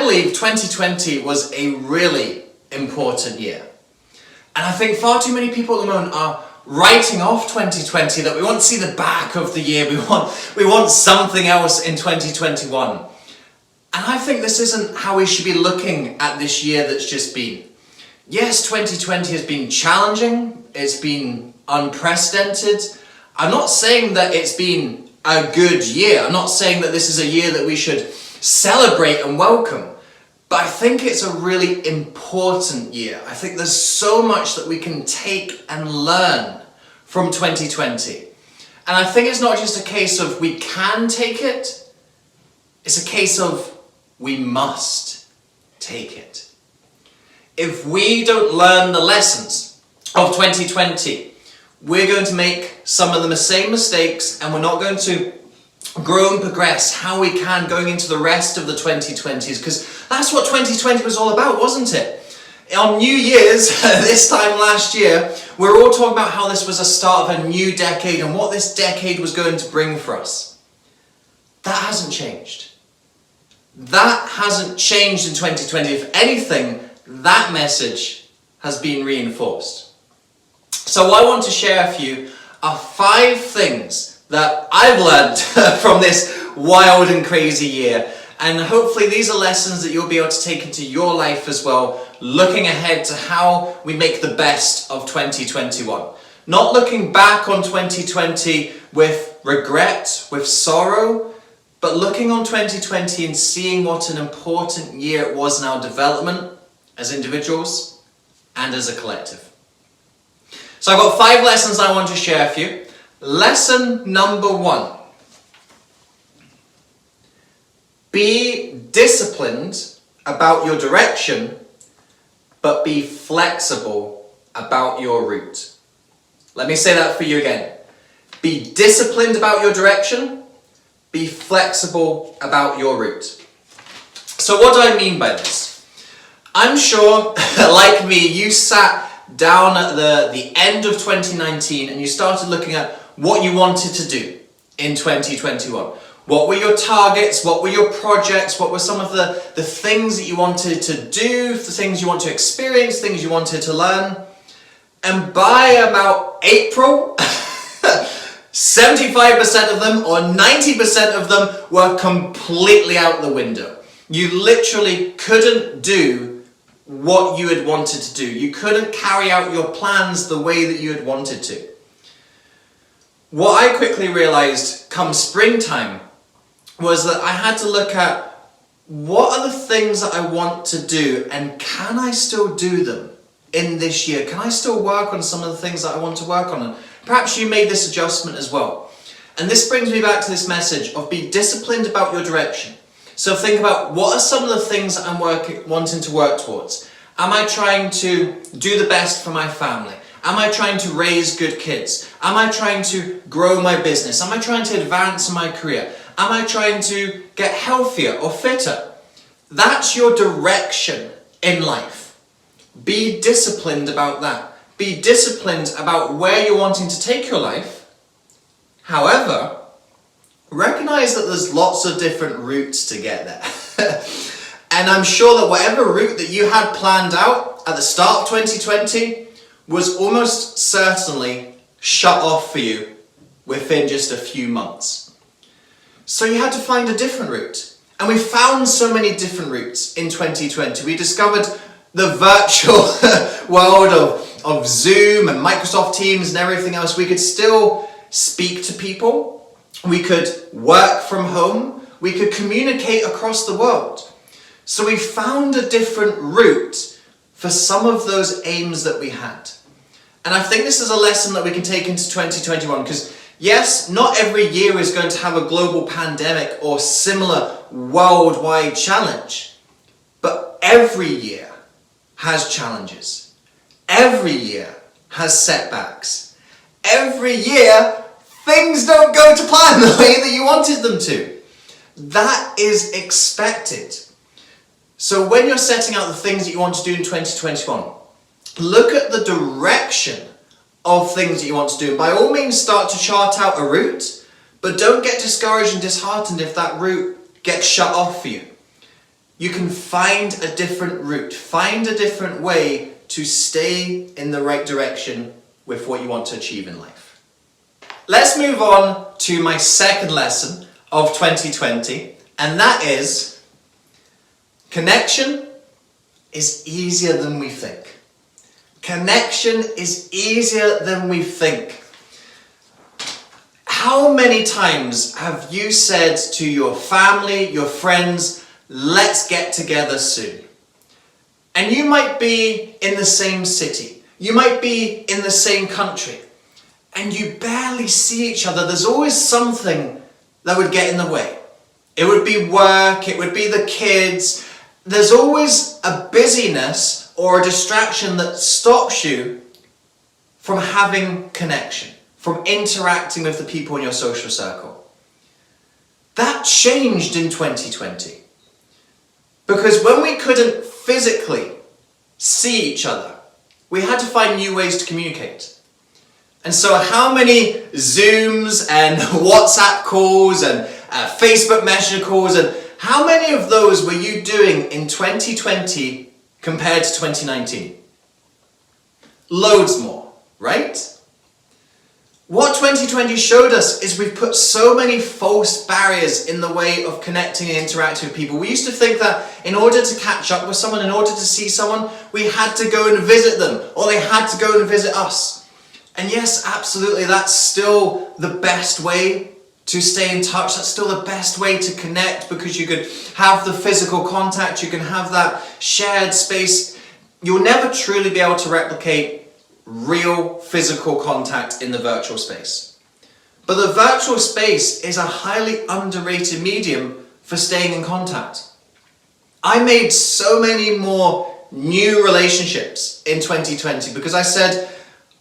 believe 2020 was a really important year. And I think far too many people at the moment are writing off 2020, that we want to see the back of the year, we want something else in 2021. And I think this isn't how we should be looking at this year that's just been. Yes, 2020 has been challenging, it's been unprecedented. I'm not saying that it's been a good year, I'm not saying that this is a year that we should celebrate and welcome. But I think it's a really important year. I think there's so much that we can take and learn from 2020. And I think it's not just a case of we can take it, it's a case of we must take it. If we don't learn the lessons of 2020, we're going to make some of the same mistakes, and we're not going to grow and progress how we can going into the rest of the 2020s, because that's what 2020 was all about, wasn't it? On New Year's, this time last year, we were all talking about how this was a start of a new decade and what this decade was going to bring for us. That hasn't changed. That hasn't changed in 2020. If anything, that message has been reinforced. So what I want to share with you are 5 things that I've learned from this wild and crazy year. And hopefully these are lessons that you'll be able to take into your life as well, looking ahead to how we make the best of 2021. Not looking back on 2020 with regret, with sorrow, but looking on 2020 and seeing what an important year it was in our development as individuals and as a collective. So I've got 5 lessons I want to share with you. Lesson number 1. Be disciplined about your direction, but be flexible about your route. Let me say that for you again. Be disciplined about your direction, be flexible about your route. So what do I mean by this? I'm sure, like me, you sat down at the end of 2019 and you started looking at what you wanted to do in 2021. What were your targets? What were your projects? What were some of the things that you wanted to do, the things you want to experience, things you wanted to learn? And by about April, 75% of them or 90% of them were completely out the window. You literally couldn't do what you had wanted to do. You couldn't carry out your plans the way that you had wanted to. What I quickly realized come springtime was that I had to look at what are the things that I want to do, and can I still do them in this year? Can I still work on some of the things that I want to work on? And perhaps you made this adjustment as well. And this brings me back to this message of be disciplined about your direction. So think about what are some of the things that I'm wanting to work towards. Am I trying to do the best for my family? Am I trying to raise good kids? Am I trying to grow my business? Am I trying to advance in my career? Am I trying to get healthier or fitter? That's your direction in life. Be disciplined about that. Be disciplined about where you're wanting to take your life. However, recognize that there's lots of different routes to get there. And I'm sure that whatever route that you had planned out at the start of 2020 was almost certainly shut off for you within just a few months. So you had to find a different route. And we found so many different routes in 2020. We discovered the virtual world of Zoom and Microsoft Teams and everything else. We could still speak to people. We could work from home. We could communicate across the world. So we found a different route for some of those aims that we had. And I think this is a lesson that we can take into 2021, because yes, not every year is going to have a global pandemic or similar worldwide challenge, but every year has challenges. Every year has setbacks. Every year, things don't go to plan the way that you wanted them to. That is expected. So when you're setting out the things that you want to do in 2021, look at the direction of things that you want to do. By all means, start to chart out a route, but don't get discouraged and disheartened if that route gets shut off for you. you can find a different route, find a different way to stay in the right direction with what you want to achieve in life. Let's move on to my second lesson of 2020, and that is connection is easier than we think. Connection is easier than we think. How many times have you said to your family, your friends, let's get together soon? And you might be in the same city, you might be in the same country, and you barely see each other. There's always something that would get in the way. It would be work, it would be the kids. There's always a busyness or a distraction that stops you from having connection, from interacting with the people in your social circle. That changed in 2020. Because when we couldn't physically see each other, we had to find new ways to communicate. And so how many Zooms and WhatsApp calls and Facebook Messenger calls, and how many of those were you doing in 2020 compared to 2019? Loads more, right? What 2020 showed us is we've put so many false barriers in the way of connecting and interacting with people. We used to think that in order to catch up with someone, in order to see someone, we had to go and visit them, or they had to go and visit us. And yes, absolutely, that's still the best way to stay in touch. That's still the best way to connect, because you could have the physical contact, you can have that shared space. You'll never truly be able to replicate real physical contact in the virtual space. But the virtual space is a highly underrated medium for staying in contact. I made so many more new relationships in 2020 because I said,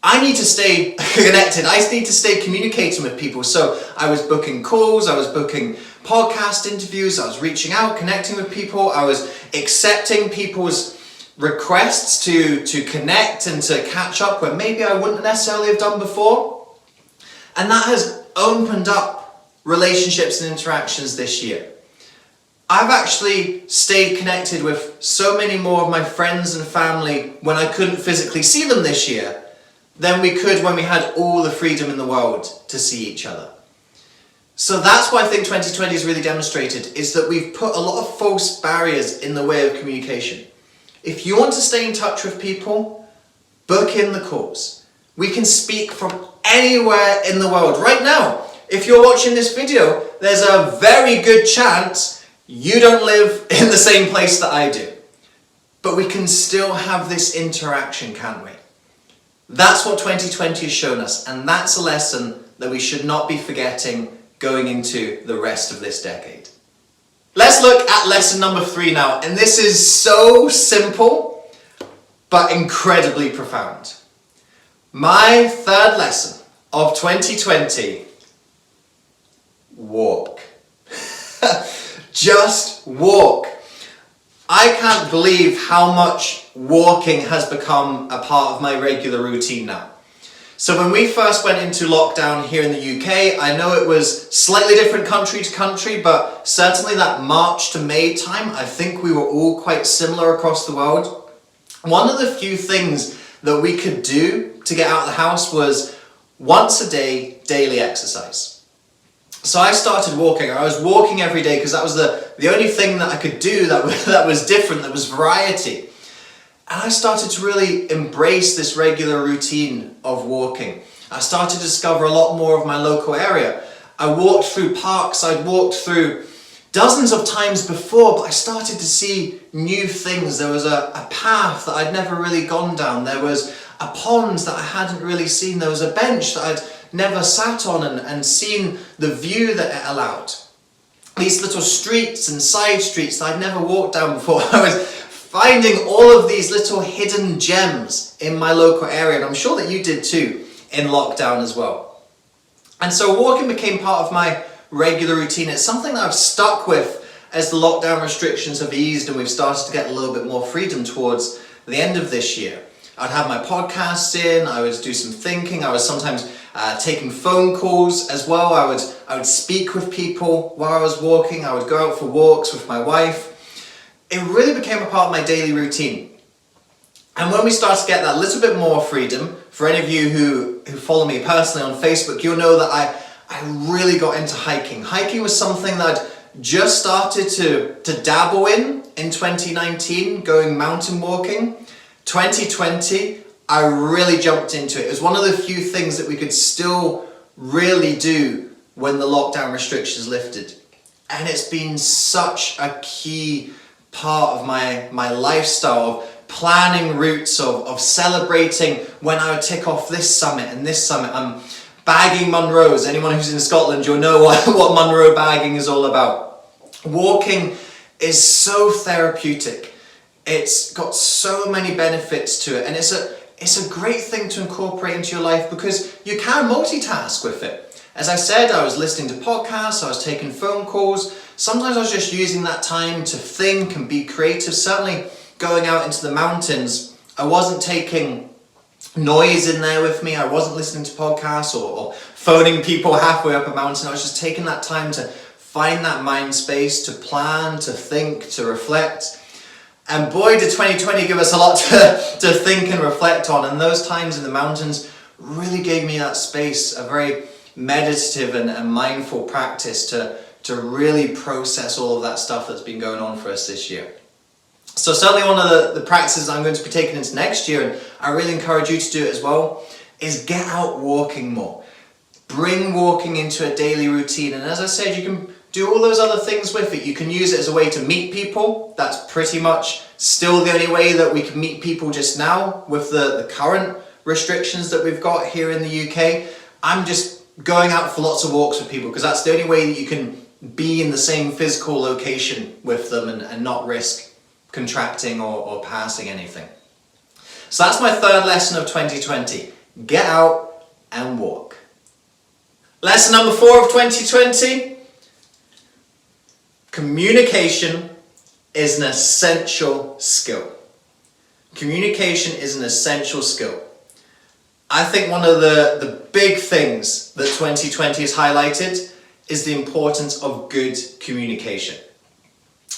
I need to stay connected, I need to stay communicating with people. So I was booking calls, I was booking podcast interviews, I was reaching out, connecting with people, I was accepting people's requests to connect and to catch up where maybe I wouldn't necessarily have done before. And that has opened up relationships and interactions this year. I've actually stayed connected with so many more of my friends and family when I couldn't physically see them this year than we could when we had all the freedom in the world to see each other. So that's what I think 2020 has really demonstrated, is that we've put a lot of false barriers in the way of communication. If you want to stay in touch with people, book in the calls. We can speak from anywhere in the world. Right now, if you're watching this video, there's a very good chance you don't live in the same place that I do. But we can still have this interaction, can't we? That's what 2020 has shown us, and that's a lesson that we should not be forgetting going into the rest of this decade. Let's look at lesson number 3 now, and this is so simple, but incredibly profound. My third lesson of 2020, walk. Just walk. I can't believe how much walking has become a part of my regular routine now. So when we first went into lockdown here in the UK, I know it was slightly different country to country, but certainly that March to May time, I think we were all quite similar across the world. One of the few things that we could do to get out of the house was once a day, daily exercise. So I started walking. I was walking every day because that was the only thing that I could do that was different, that was variety. And I started to really embrace this regular routine of walking. I started to discover a lot more of my local area. I walked through parks, I'd walked through dozens of times before, but I started to see new things. There was a path that I'd never really gone down. There was a pond that I hadn't really seen. There was a bench that I'd never sat on and seen the view that it allowed. These little streets and side streets that I'd never walked down before. I was finding all of these little hidden gems in my local area, and I'm sure that you did too in lockdown as well. And so walking became part of my regular routine. It's something that I've stuck with as the lockdown restrictions have eased and we've started to get a little bit more freedom towards the end of this year. I'd have my podcasts in, I would do some thinking, I was sometimes taking phone calls as well. I would speak with people while I was walking, I would go out for walks with my wife. it really became a part of my daily routine. And when we start to get that little bit more freedom, for any of you who follow me personally on Facebook, you'll know that I really got into hiking. Hiking was something that I'd just started to dabble in 2019, going mountain walking. 2020, I really jumped into it. It was one of the few things that we could still really do when the lockdown restrictions lifted. And it's been such a key part of my lifestyle, of planning routes, of celebrating when I would tick off this summit and this summit. I'm bagging Munros. Anyone who's in Scotland, you'll know what Munro bagging is all about. Walking is so therapeutic. It's got so many benefits to it, and it's a great thing to incorporate into your life because you can multitask with it. As I said, I was listening to podcasts, I was taking phone calls. Sometimes I was just using that time to think and be creative. Certainly going out into the mountains, I wasn't taking noise in there with me. I wasn't listening to podcasts or phoning people halfway up a mountain. I was just taking that time to find that mind space, to plan, to think, to reflect. And boy, did 2020 give us a lot to think and reflect on. And those times in the mountains really gave me that space, a very meditative and mindful practice to really process all of that stuff that's been going on for us this year. So certainly one of the practices I'm going to be taking into next year, and I really encourage you to do it as well, is get out walking more. Bring walking into a daily routine. And as I said, you can do all those other things with it. You can use it as a way to meet people. That's pretty much still the only way that we can meet people just now with the current restrictions that we've got here in the UK. I'm just going out for lots of walks with people because that's the only way that you can be in the same physical location with them and not risk contracting or passing anything. So that's my third lesson of 2020. Get out and walk. Lesson number 4 of 2020. Communication is an essential skill. Communication is an essential skill. I think one of the big things that 2020 has highlighted is the importance of good communication.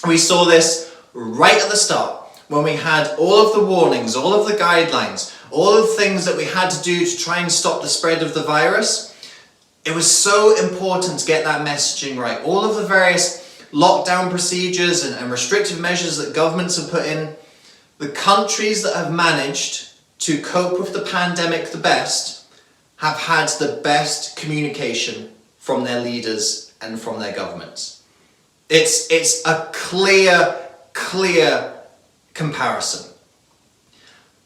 We saw this right at the start when we had all of the warnings, all of the guidelines, all of the things that we had to do to try and stop the spread of the virus. It was so important to get that messaging right. All of the various lockdown procedures and restrictive measures that governments have put in, the countries that have managed to cope with the pandemic the best have had the best communication from their leaders and from their governments. It's a clear comparison.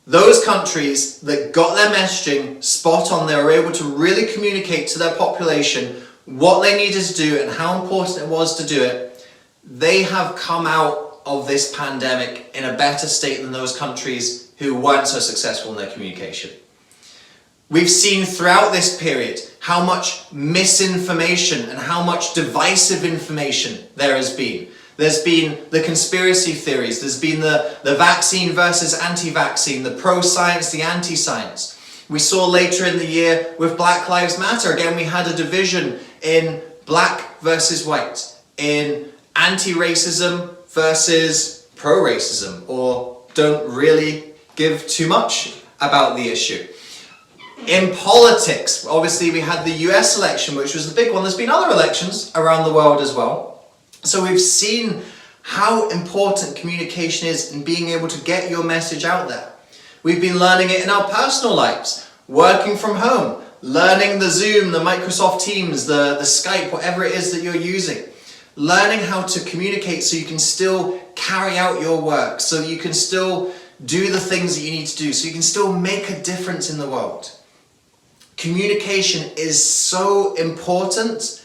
Those countries that got their messaging spot on, they were able to really communicate to their population what they needed to do and how important it was to do it. They have come out of this pandemic in a better state than those countries who weren't so successful in their communication. We've seen throughout this period how much misinformation and how much divisive information there has been. There's been the conspiracy theories, there's been the vaccine versus anti-vaccine, the pro-science, the anti-science. We saw later in the year with Black Lives Matter, again we had a division in black versus white, in anti-racism versus pro-racism, or don't really give too much about the issue. In politics, obviously we had the US election, which was the big one. There's been other elections around the world as well. So we've seen how important communication is in being able to get your message out there. We've been learning it in our personal lives, working from home, learning the Zoom, the Microsoft Teams, the Skype, whatever it is that you're using. Learning how to communicate so you can still carry out your work, so you can still do the things that you need to do, so you can still make a difference in the world. Communication is so important.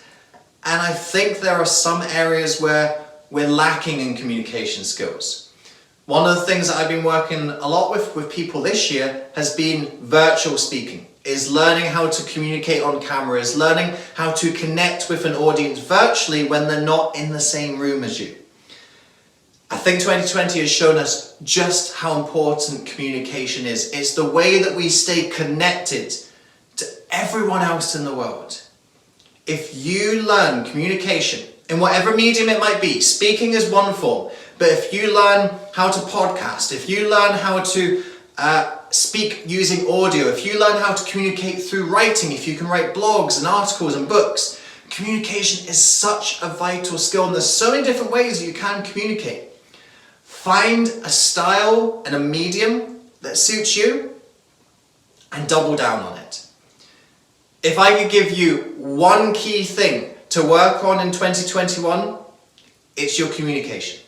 And I think there are some areas where we're lacking in communication skills. One of the things that I've been working a lot with people this year has been virtual speaking, is learning how to communicate on camera, is learning how to connect with an audience virtually when they're not in the same room as you. I think 2020 has shown us just how important communication is. It's the way that we stay connected to everyone else in the world. If you learn communication, in whatever medium it might be, speaking is one form, But if you learn how to podcast, if you learn how to speak using audio, if you learn how to communicate through writing, if you can write blogs and articles and books, communication is such a vital skill, and there's so many different ways that you can communicate. Find a style and a medium that suits you and double down on it. If I could give you one key thing to work on in 2021, it's your communication.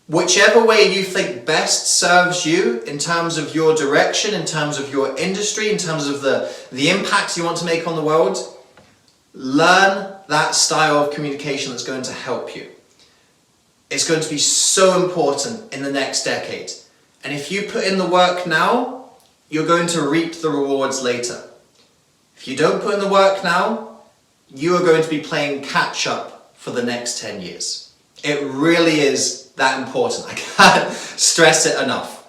Whichever way you think best serves you in terms of your direction, in terms of your industry, in terms of the impact you want to make on the world, learn that style of communication that's going to help you. It's going to be so important in the next decade. And if you put in the work now, you're going to reap the rewards later. If you don't put in the work now, you are going to be playing catch up for the next 10 years. It really is that important. I can't stress it enough.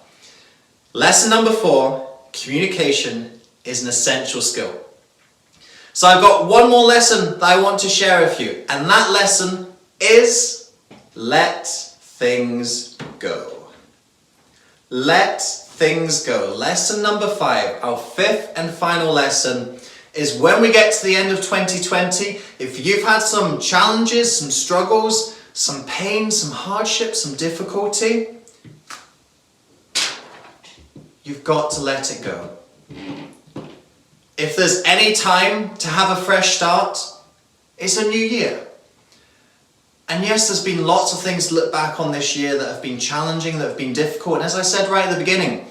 Lesson number 4, communication is an essential skill. So I've got one more lesson that I want to share with you, and that lesson is let things go. Let things go. Lesson number 5, our 5th and final lesson, is when we get to the end of 2020, if you've had some challenges, some struggles, some pain, some hardship, some difficulty, you've got to let it go. If there's any time to have a fresh start, it's a new year. And yes, there's been lots of things to look back on this year that have been challenging, that have been difficult. And as I said right at the beginning,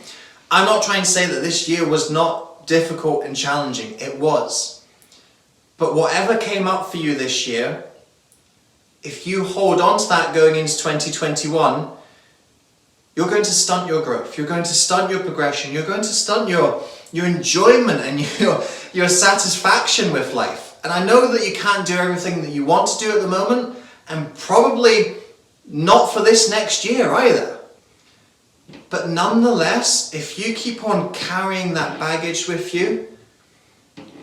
I'm not trying to say that this year was not difficult and challenging. It was. But whatever came up for you this year, if you hold on to that going into 2021, you're going to stunt your growth. You're going to stunt your progression. You're going to stunt your enjoyment and your satisfaction with life. And I know that you can't do everything that you want to do at the moment, and probably not for this next year either. But nonetheless, if you keep on carrying that baggage with you,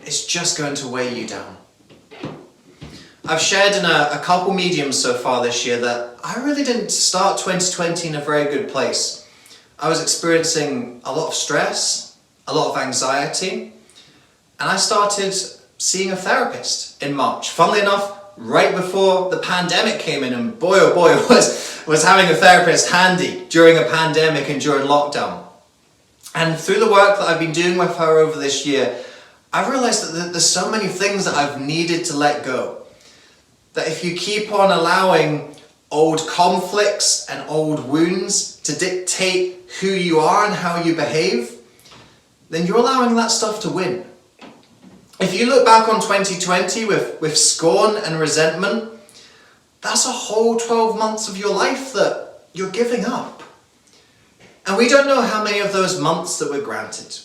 it's just going to weigh you down. I've shared in a couple mediums so far this year that I really didn't start 2020 in a very good place. I was experiencing a lot of stress, a lot of anxiety, and I started seeing a therapist in March. Funnily enough, right before the pandemic came in, and boy oh boy was having a therapist handy during a pandemic and during lockdown. And through the work that I've been doing with her over this year, I've realized that there's so many things that I've needed to let go. That if you keep on allowing old conflicts and old wounds to dictate who you are and how you behave, then you're allowing that stuff to win. If you look back on 2020 with scorn and resentment, that's a whole 12 months of your life that you're giving up. And we don't know how many of those months that we're granted.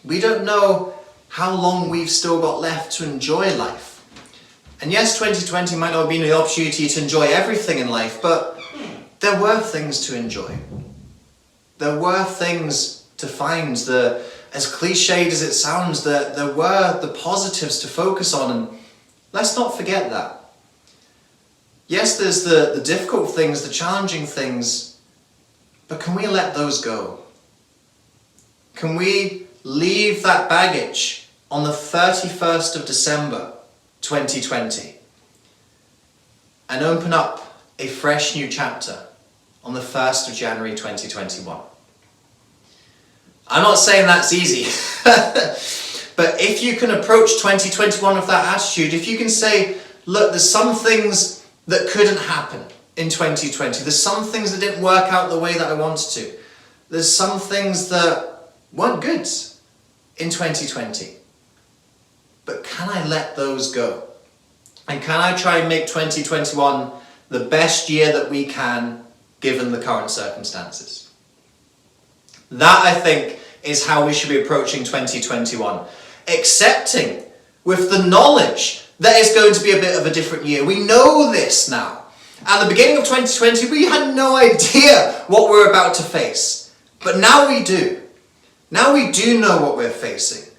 We don't know how long we've still got left to enjoy life. And yes, 2020 might not have been the opportunity to enjoy everything in life, but there were things to enjoy. There were things to find. As cliched as it sounds, there were the positives to focus on, and let's not forget that. Yes, there's the difficult things, the challenging things, but can we let those go? Can we leave that baggage on the 31st of December 2020 and open up a fresh new chapter on the 1st of January 2021? I'm not saying that's easy, but if you can approach 2021 with that attitude, if you can say, look, there's some things that couldn't happen in 2020, there's some things that didn't work out the way that I wanted to, there's some things that weren't good in 2020, but can I let those go? And can I try and make 2021 the best year that we can, given the current circumstances? That, I think, is how we should be approaching 2021. Accepting with the knowledge that it's going to be a bit of a different year. We know this now. At the beginning of 2020, we had no idea what we're about to face. But now we do. Now we do know what we're facing.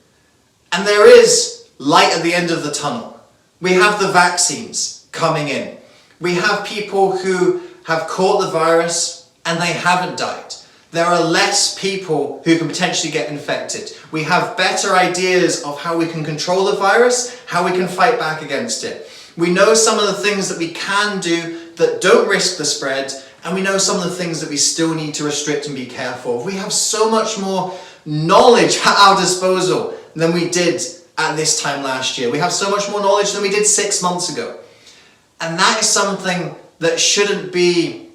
And there is light at the end of the tunnel. We have the vaccines coming in. We have people who have caught the virus and they haven't died. There are less people who can potentially get infected. We have better ideas of how we can control the virus, how we can fight back against it. We know some of the things that we can do that don't risk the spread, and we know some of the things that we still need to restrict and be careful of. We have so much more knowledge at our disposal than we did at this time last year. We have so much more knowledge than we did 6 months ago. And that is something that shouldn't be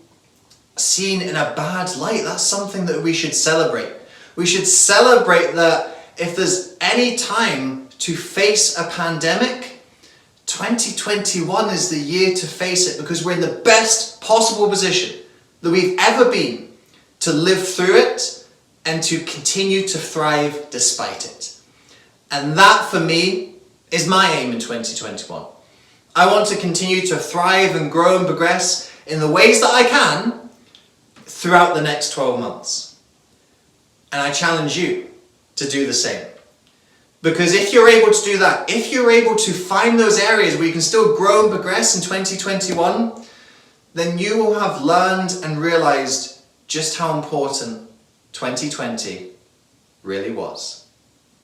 seen in a bad light. That's something that we should celebrate. We should celebrate that if there's any time to face a pandemic, 2021 is the year to face it, because we're in the best possible position that we've ever been to live through it and to continue to thrive despite it. And that for me is my aim in 2021. I want to continue to thrive and grow and progress in the ways that I can throughout the next 12 months. And I challenge you to do the same. Because if you're able to do that, if you're able to find those areas where you can still grow and progress in 2021, then you will have learned and realized just how important 2020 really was.